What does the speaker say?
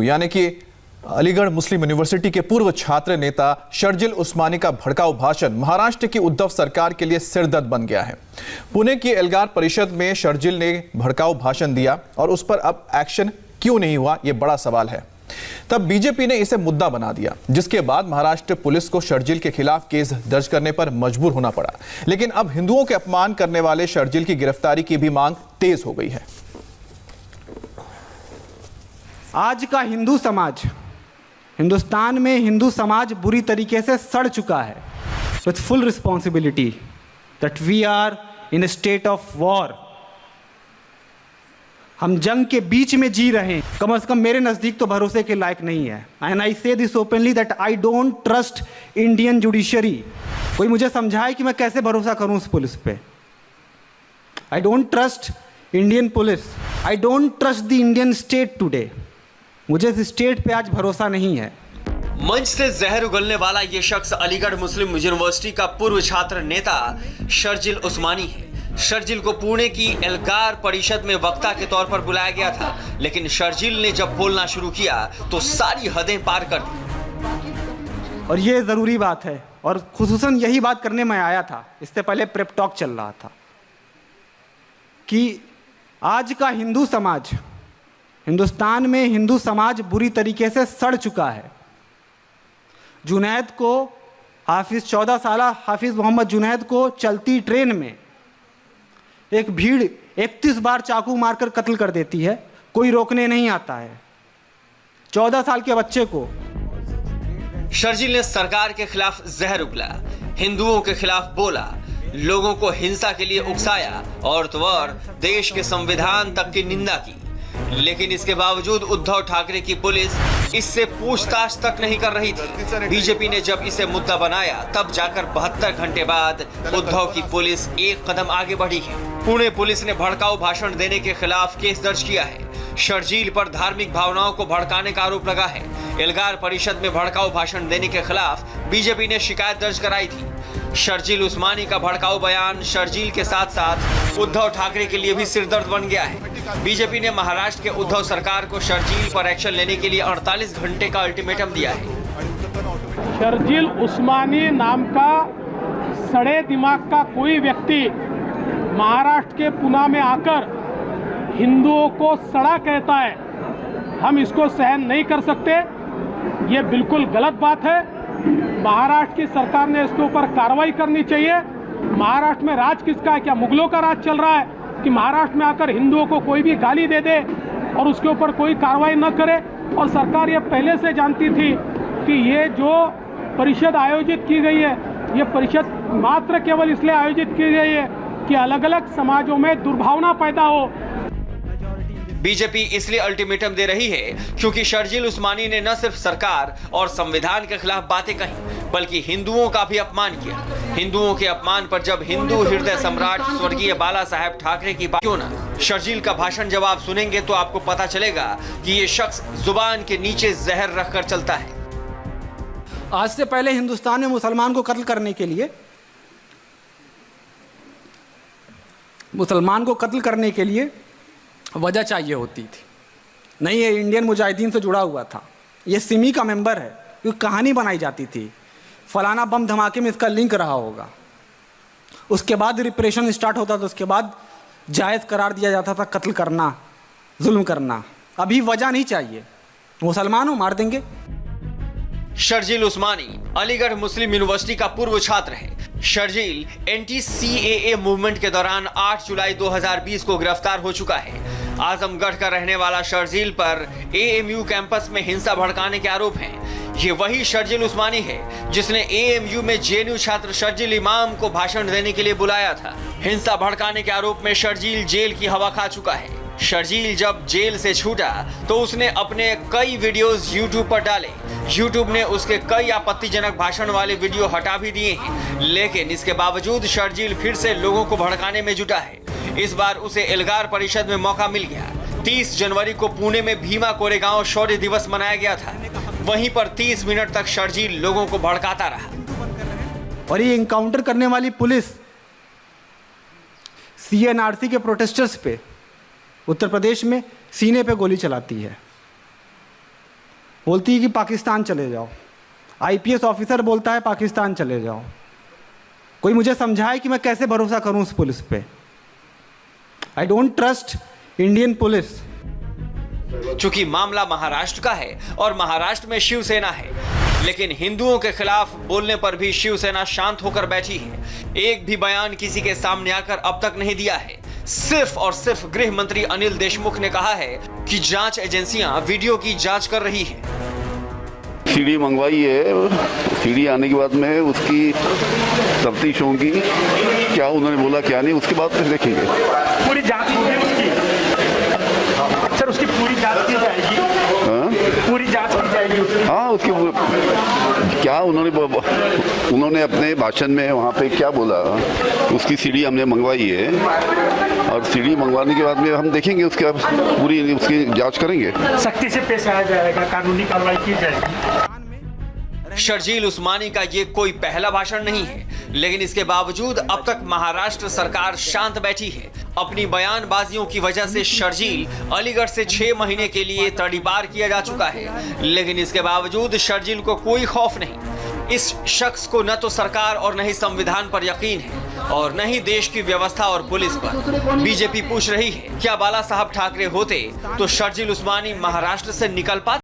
यानी कि अलीगढ़ मुस्लिम यूनिवर्सिटी के पूर्व छात्र नेता शर्जिल उस्मानी का भड़काऊ भाषण महाराष्ट्र की उद्धव सरकार के लिए सिरदर्द बन गया है। पुणे की एल्गार परिषद में शर्जिल ने भड़काऊ भाषण दिया और उस पर अब एक्शन क्यों नहीं हुआ, यह बड़ा सवाल है। तब बीजेपी ने इसे मुद्दा बना दिया, जिसके बाद महाराष्ट्र पुलिस को शर्जिल के खिलाफ केस दर्ज करने पर मजबूर होना पड़ा। लेकिन अब हिंदुओं के अपमान करने वाले शर्जिल की गिरफ्तारी की भी मांग तेज हो गई है। आज का हिंदू समाज, हिंदुस्तान में हिंदू समाज बुरी तरीके से सड़ चुका है। With full responsibility that we are in a state of war. हम जंग के बीच में जी रहे हैं। कम से कम मेरे नज़दीक तो भरोसे के लायक नहीं है। एंड आई से this openly that I don't trust Indian judiciary. कोई मुझे समझाए कि मैं कैसे भरोसा करूं उस पुलिस पे। I don't trust Indian police. I don't trust the Indian state today. मुझे इस स्टेट पे आज भरोसा नहीं है। मंच से जहर उगलने वाला ये शख्स अलीगढ़ मुस्लिम यूनिवर्सिटी का पूर्व छात्र नेता शर्जिल उस्मानी है। शर्जिल को पुणे की एल्गार परिषद में वक्ता के तौर पर बुलाया गया था, लेकिन शर्जिल ने जब बोलना शुरू किया तो सारी हदें पार कर दी। और ये ज़रूरी बात है, और खुसूसन यही बात करने में आया था। इससे पहले प्रेप टॉक चल रहा था कि आज का हिंदू समाज, हिंदुस्तान में हिंदू समाज बुरी तरीके से सड़ चुका है। जुनैद को, हाफिज 14 साला हाफिज मोहम्मद जुनैद को चलती ट्रेन में एक भीड़ 31 बार चाकू मारकर कत्ल कर देती है, कोई रोकने नहीं आता है। 14 साल के बच्चे को। शर्जिल ने सरकार के खिलाफ जहर उगला, हिंदुओं के खिलाफ बोला, लोगों को हिंसा के लिए उकसाया और तो और देश के संविधान तक की निंदा की। लेकिन इसके बावजूद उद्धव ठाकरे की पुलिस इससे पूछताछ तक नहीं कर रही थी। बीजेपी ने जब इसे मुद्दा बनाया तब जाकर 72 घंटे बाद उद्धव की पुलिस एक कदम आगे बढ़ी है। पुणे पुलिस ने भड़काऊ भाषण देने के खिलाफ केस दर्ज किया है। शर्जिल पर धार्मिक भावनाओं को भड़काने का आरोप लगा है। एल्गार परिषद में भड़काऊ भाषण देने के खिलाफ बीजेपी ने शिकायत दर्ज कराई थी। शर्जिल उस्मानी का भड़काऊ बयान शर्जिल के साथ साथ उद्धव ठाकरे के लिए भी सिरदर्द बन गया है। बीजेपी ने महाराष्ट्र के उद्धव सरकार को शर्जिल पर एक्शन लेने के लिए 48 घंटे का अल्टीमेटम दिया है। शर्जिल उस्मानी नाम का सड़े दिमाग का कोई व्यक्ति महाराष्ट्र के पुणे में आकर हिंदुओं को सड़ा कहता है, हम इसको सहन नहीं कर सकते। ये बिल्कुल गलत बात है। महाराष्ट्र की सरकार ने इसके ऊपर कार्रवाई करनी चाहिए। महाराष्ट्र में राज किसका है? क्या मुगलों का राज चल रहा है कि महाराष्ट्र में आकर हिंदुओं को कोई भी गाली दे दे और उसके ऊपर कोई कार्रवाई न करे? और सरकार ये पहले से जानती थी कि ये जो परिषद आयोजित की गई है, ये परिषद मात्र केवल इसलिए आयोजित की गई है कि अलग अलग समाजों में दुर्भावना पैदा हो। बीजेपी इसलिए अल्टीमेटम दे रही है क्योंकि शर्जिल उस्मानी ने न सिर्फ सरकार और संविधान के खिलाफ बातें कही, बल्कि हिंदुओं का भी अपमान किया। हिंदुओं के अपमान पर जब हिंदू हृदय सम्राट स्वर्गीय बाला साहेब ठाकरे की बात क्यों ना, शर्जिल का भाषण जब आप सुनेंगे तो आपको पता चलेगा कि ये शख्स जुबान के नीचे जहर रखकर चलता है। आज से पहले हिंदुस्तान में मुसलमान को कत्ल करने के लिए, वजह चाहिए होती थी। नहीं, ये इंडियन मुजाहिदीन से जुड़ा हुआ था, ये सिमी का मेंबर है, क्योंकि कहानी बनाई जाती थी फलाना बम धमाके में इसका लिंक रहा होगा। उसके बाद रिप्रेशन स्टार्ट होता था, उसके बाद जायज़ करार दिया जाता था कत्ल करना, जुल्म करना। अभी वजह नहीं चाहिए, मुसलमान हो मार देंगे। शर्जिल उस्मानी अलीगढ़ मुस्लिम यूनिवर्सिटी का पूर्व छात्र है। शर्जिल एंटी-CAA मूवमेंट के दौरान 8 जुलाई 2020 को गिरफ्तार हो चुका है। आजमगढ़ का रहने वाला शर्जिल पर AMU कैंपस में हिंसा भड़काने के आरोप हैं। ये वही शर्जिल उस्मानी है जिसने AMU में JNU छात्र शर्जिल इमाम को भाषण देने के लिए बुलाया था। हिंसा भड़काने के आरोप में शर्जिल जेल की हवा खा चुका है। शर्जिल जब जेल से छूटा तो उसने अपने कई वीडियोस YouTube पर डाले। YouTube ने उसके कई आपत्तिजनक भाषण वाले वीडियो हटा भी दिए हैं, लेकिन इसके बावजूद शर्जिल फिर से लोगों को भड़काने में जुटा है। इस बार उसे एल्गार परिषद में मौका मिल गया। 30 जनवरी को पुणे में भीमा कोरेगांव शौर्य दिवस मनाया गया था। वहीं पर 30 मिनट तक शर्जिल लोगों को भड़काता रहा। और ये इनकाउंटर करने वाली पुलिस CNRC के प्रोटेस्टर्स पे उत्तर प्रदेश में सीने पे गोली चलाती है। बोलती है कि पाकिस्तान चले जाओ। आईपीएस ऑफिसर बोलता है पाकिस्तान चले जाओ। कोई मुझे समझाए कि मैं कैसे भरोसा करूं उस पुलिस पे। I don't trust Indian police. चूंकि मामला महाराष्ट्र का है और महाराष्ट्र में शिवसेना है, लेकिन हिंदुओं के खिलाफ बोलने पर भी शिवसेना शांत होकर बैठी है। एक भी बयान किसी के सामने आकर अब तक नहीं दिया है। सिर्फ और सिर्फ गृह मंत्री अनिल देशमुख ने कहा है कि जांच एजेंसियां वीडियो की जांच कर रही है। सीडी मंगवाई है, सीडी आने के बाद में उसकी तफ्तीश होगी, क्या उन्होंने बोला क्या नहीं, उसके बाद फिर देखेंगे। पूरी जांच होगी उसकी, सर उसकी पूरी जांच की जाएगी। हाँ? पूरी जांच की जाएगी उसकी। हाँ, उसकी क्या उन्होंने अपने भाषण में वहाँ पे क्या बोला, उसकी सीडी हमने मंगवाई है और सीडी मंगवाने के बाद में हम देखेंगे उसके पूरी उसकी जांच करेंगे। सख्ती से पेश आया जाएगा, कानूनी कार्रवाई की जाएगी। शर्जील उस्मानी का ये कोई पहला भाषण नहीं है, लेकिन इसके बावजूद अब तक महाराष्ट्र सरकार शांत बैठी है। अपनी बयानबाजियों की वजह से शर्जील अलीगढ़ से 6 महीने के लिए तड़ीपार किया जा चुका है, लेकिन इसके बावजूद शर्जील को कोई खौफ नहीं। इस शख्स को न तो सरकार और न ही संविधान पर यकीन है और न ही देश की व्यवस्था और पुलिस पर। बीजेपी पूछ रही है, क्या बाला साहब ठाकरे होते तो शर्जील उस्मानी महाराष्ट्र से निकल पाते?